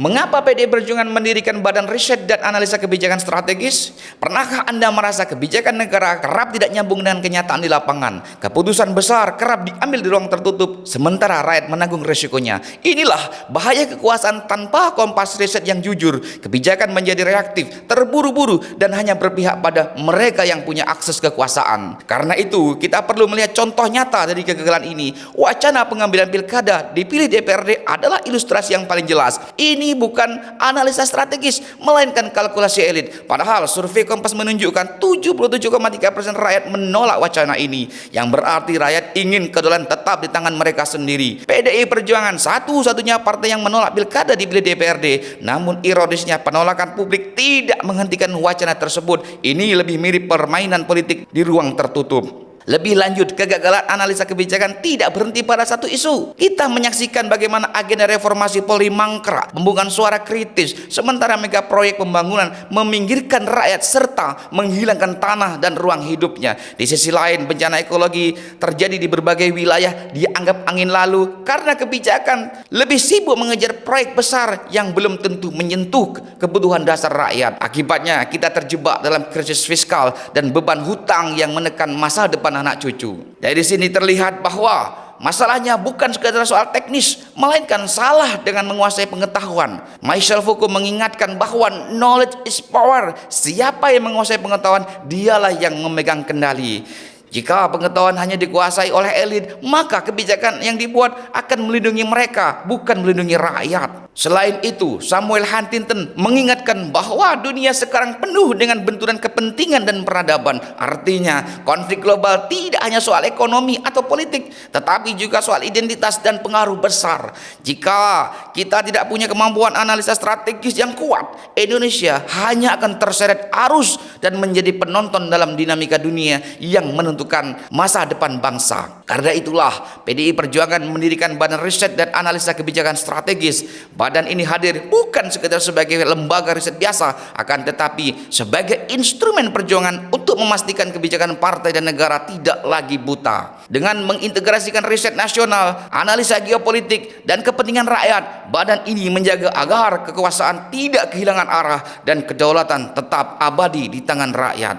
Mengapa PDI Perjuangan mendirikan Badan Riset dan Analisa Kebijakan Strategis? Pernahkah Anda merasa kebijakan negara kerap tidak nyambung dengan kenyataan di lapangan? Keputusan besar kerap diambil di ruang tertutup, sementara rakyat menanggung resikonya. Inilah bahaya kekuasaan tanpa kompas riset yang jujur. Kebijakan menjadi reaktif, terburu-buru, dan hanya berpihak pada mereka yang punya akses kekuasaan. Karena itu, kita perlu melihat contoh nyata dari kegagalan ini. Wacana pengambilan pilkada dipilih DPRD adalah ilustrasi yang paling jelas. Ini bukan analisa strategis, melainkan kalkulasi elit. Padahal survei Kompas menunjukkan 77,3% rakyat menolak wacana ini, yang berarti rakyat ingin kedaulatan tetap di tangan mereka sendiri. PDI Perjuangan satu-satunya partai yang menolak pilkada dipilih DPRD. Namun ironisnya penolakan publik tidak menghentikan wacana tersebut. Ini lebih mirip permainan politik di ruang tertutup. Lebih lanjut, kegagalan analisa kebijakan tidak berhenti pada satu isu. Kita menyaksikan bagaimana agenda reformasi Polri mangkrak, pembungkaman suara kritis, sementara mega proyek pembangunan meminggirkan rakyat serta menghilangkan tanah dan ruang hidupnya. Di sisi lain, bencana ekologi terjadi di berbagai wilayah dianggap angin lalu karena kebijakan lebih sibuk mengejar proyek besar yang belum tentu menyentuh kebutuhan dasar rakyat. Akibatnya, kita terjebak dalam krisis fiskal dan beban hutang yang menekan masa depan anak cucu. Dari sini terlihat bahwa masalahnya bukan sekadar soal teknis, melainkan salah dengan menguasai pengetahuan. Michel Foucault mengingatkan bahwa knowledge is power. Siapa yang menguasai pengetahuan, dialah yang memegang kendali. Jika pengetahuan hanya dikuasai oleh elit, maka kebijakan yang dibuat akan melindungi mereka, bukan melindungi rakyat. Selain itu, Samuel Huntington mengingatkan bahwa dunia sekarang penuh dengan benturan kepentingan dan peradaban. Artinya, konflik global tidak hanya soal ekonomi atau politik, tetapi juga soal identitas dan pengaruh besar. Jika kita tidak punya kemampuan analisa strategis yang kuat, Indonesia hanya akan terseret arus dan menjadi penonton dalam dinamika dunia yang menentukan masa depan bangsa. Karena itulah, PDI Perjuangan mendirikan Badan Riset dan Analisa Kebijakan Strategis. Badan ini hadir bukan sekedar sebagai lembaga riset biasa, akan tetapi sebagai instrumen perjuangan untuk memastikan kebijakan partai dan negara tidak lagi buta. Dengan mengintegrasikan riset nasional, analisa geopolitik, dan kepentingan rakyat, badan ini menjaga agar kekuasaan tidak kehilangan arah dan kedaulatan tetap abadi di tangan rakyat.